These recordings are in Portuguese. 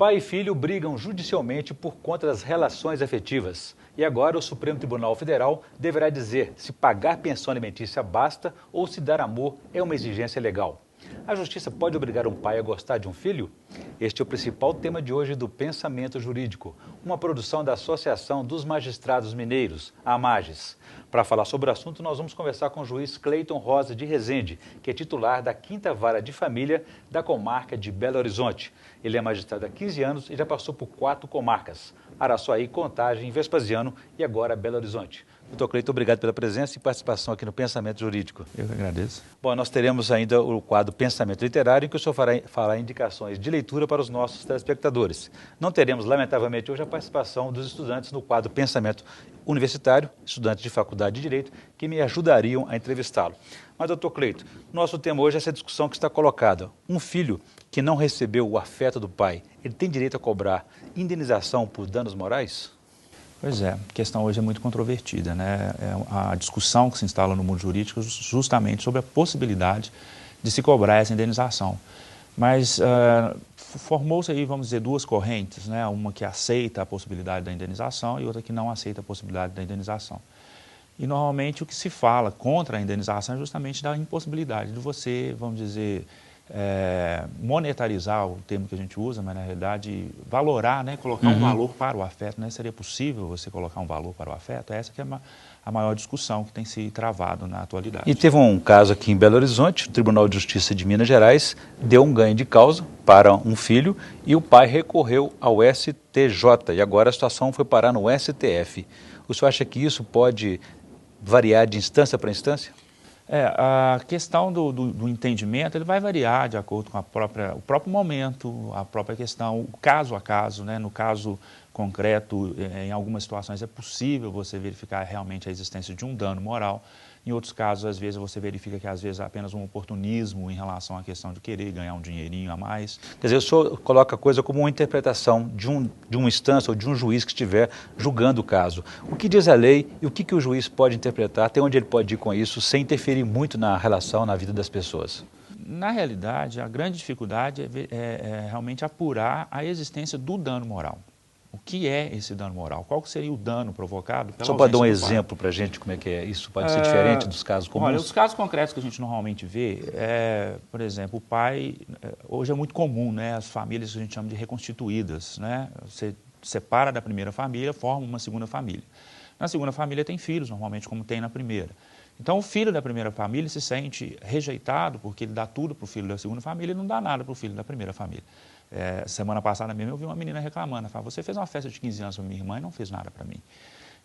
Pai e filho brigam judicialmente por conta das relações afetivas. E agora o Supremo Tribunal Federal deverá dizer se pagar pensão alimentícia basta ou se dar amor é uma exigência legal. A justiça pode obrigar um pai a gostar de um filho? Este é o principal tema de hoje do Pensamento Jurídico, uma produção da Associação dos Magistrados Mineiros, a AMAGES. Para falar sobre o assunto, nós vamos conversar com o juiz Cleiton Rosa de Rezende, que é titular da 5ª Vara de Família da comarca de Belo Horizonte. Ele é magistrado há 15 anos e já passou por 4 comarcas: Araçuaí, Contagem, Vespasiano e agora Belo Horizonte. Doutor Cleiton, obrigado pela presença e participação aqui no Pensamento Jurídico. Eu que agradeço. Bom, nós teremos ainda o quadro Pensamento Literário, em que o senhor fará indicações de leitura para os nossos telespectadores. Não teremos, lamentavelmente, hoje a participação dos estudantes no quadro Pensamento Universitário, estudantes de faculdade de Direito, que me ajudariam a entrevistá-lo. Mas, doutor Cleiton, nosso tema hoje é essa discussão que está colocada. Um filho que não recebeu o afeto do pai, ele tem direito a cobrar indenização por danos morais? Pois é, a questão hoje é muito controvertida, né? É a discussão que se instala no mundo jurídico justamente sobre a possibilidade de se cobrar essa indenização. Mas formou-se aí, vamos dizer, duas correntes, né? Uma que aceita a possibilidade da indenização e outra que não aceita a possibilidade da indenização. E normalmente o que se fala contra a indenização é justamente da impossibilidade de você, vamos dizer, monetarizar o termo que a gente usa, mas na realidade valorar, né, colocar um valor para o afeto, né? Seria possível você colocar um valor para o afeto? Essa que é a maior discussão que tem se travado na atualidade. E teve um caso aqui em Belo Horizonte, o Tribunal de Justiça de Minas Gerais deu um ganho de causa para um filho e o pai recorreu ao STJ e agora a situação foi parar no STF. O senhor acha que isso pode variar de instância para instância? A questão do entendimento, ele vai variar de acordo com o próprio momento, a própria questão, o caso a caso, né? No caso concreto, em algumas situações é possível você verificar realmente a existência de um dano moral. Em outros casos, às vezes, você verifica que às vezes é apenas um oportunismo em relação à questão de querer ganhar um dinheirinho a mais. Quer dizer, o senhor coloca a coisa como uma interpretação de uma instância ou de um juiz que estiver julgando o caso. O que diz a lei e o que o juiz pode interpretar, até onde ele pode ir com isso, sem interferir muito na relação, na vida das pessoas? Na realidade, a grande dificuldade é realmente apurar a existência do dano moral. O que é esse dano moral? Qual seria o dano provocado pela Só para dar um exemplo para a gente como é que é isso, pode ser diferente dos casos comuns? Olha, os casos concretos que a gente normalmente vê, por exemplo, o pai, hoje é muito comum, né, as famílias que a gente chama de reconstituídas, né? Você separa da primeira família, forma uma segunda família. Na segunda família tem filhos, normalmente, como tem na primeira. Então, o filho da primeira família se sente rejeitado porque ele dá tudo para o filho da segunda família e não dá nada para o filho da primeira família. Semana passada mesmo eu vi uma menina reclamando, falava, você fez uma festa de 15 anos para minha irmã e não fez nada para mim.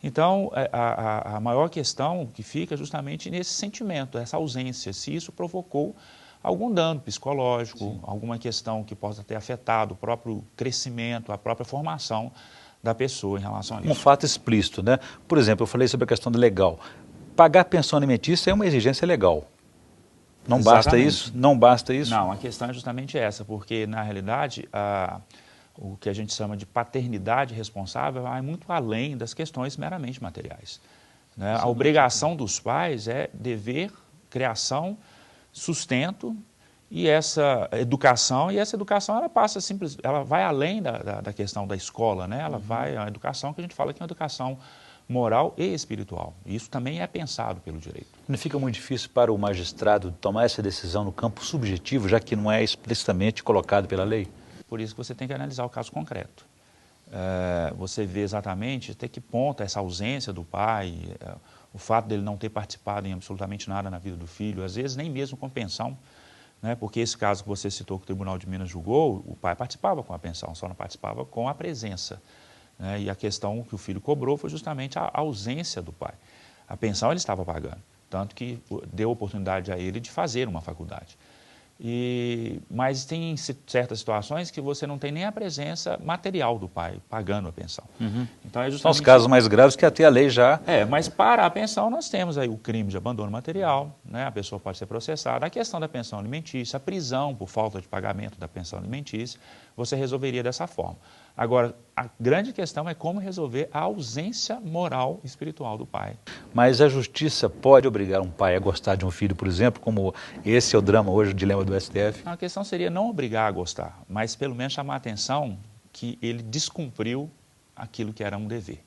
Então, a maior questão que fica é justamente nesse sentimento, essa ausência, se isso provocou algum dano psicológico, sim, alguma questão que possa ter afetado o próprio crescimento, a própria formação da pessoa em relação a isso. Um fato explícito, né? Por exemplo, eu falei sobre a questão do legal. Pagar pensão alimentícia é uma exigência legal. Não basta isso? Não basta isso? Não, a questão é justamente essa, porque, na realidade, o que a gente chama de paternidade responsável vai muito além das questões meramente materiais, né? A obrigação dos pais é dever, criação, sustento e essa educação ela passa ela vai além da questão da escola, né? Ela vai a educação que a gente fala que é uma educação moral e espiritual. Isso também é pensado pelo direito. Não fica muito difícil para o magistrado tomar essa decisão no campo subjetivo, já que não é explicitamente colocado pela lei? Por isso que você tem que analisar o caso concreto. Você vê exatamente até que ponto essa ausência do pai, o fato dele não ter participado em absolutamente nada na vida do filho, às vezes nem mesmo com pensão, né? Porque esse caso que você citou que o Tribunal de Minas julgou, o pai participava com a pensão, só não participava com a presença. E a questão que o filho cobrou foi justamente a ausência do pai. A pensão ele estava pagando, tanto que deu oportunidade a ele de fazer uma faculdade. Mas tem certas situações que você não tem nem a presença material do pai pagando a pensão. Então, são os casos mais graves que até a lei já... Mas para a pensão nós temos aí o crime de abandono material, né? A pessoa pode ser processada. A questão da pensão alimentícia, a prisão por falta de pagamento da pensão alimentícia, você resolveria dessa forma. Agora, a grande questão é como resolver a ausência moral e espiritual do pai. Mas a justiça pode obrigar um pai a gostar de um filho, por exemplo, como esse é o drama hoje, o dilema do STF? A questão seria não obrigar a gostar, mas pelo menos chamar a atenção que ele descumpriu aquilo que era um dever.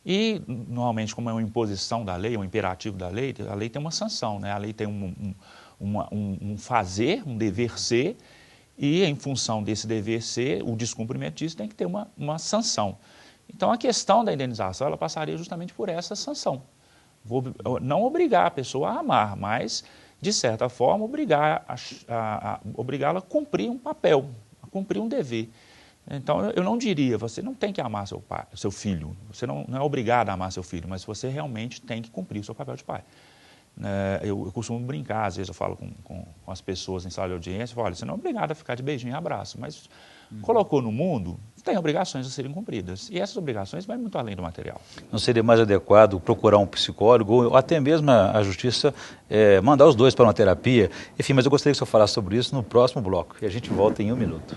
E, normalmente, como é uma imposição da lei, um imperativo da lei, a lei tem uma sanção, né? A lei tem um fazer, um dever ser, e em função desse dever ser, o descumprimento disso tem que ter uma sanção. Então, a questão da indenização, ela passaria justamente por essa sanção. Não obrigar a pessoa a amar, mas, de certa forma, obrigá-la a cumprir um papel, a cumprir um dever. Então, eu não diria, você não tem que amar seu filho, você não é obrigado a amar seu filho, mas você realmente tem que cumprir o seu papel de pai. Eu costumo brincar, às vezes eu falo com as pessoas em sala de audiência, eu falo, olha, você não é obrigado a ficar de beijinho e abraço, mas colocou no mundo, tem obrigações a serem cumpridas. E essas obrigações vão muito além do material. Não seria mais adequado procurar um psicólogo ou até mesmo a justiça mandar os dois para uma terapia? Enfim, mas eu gostaria que o senhor falasse sobre isso no próximo bloco. E a gente volta em 1 minuto.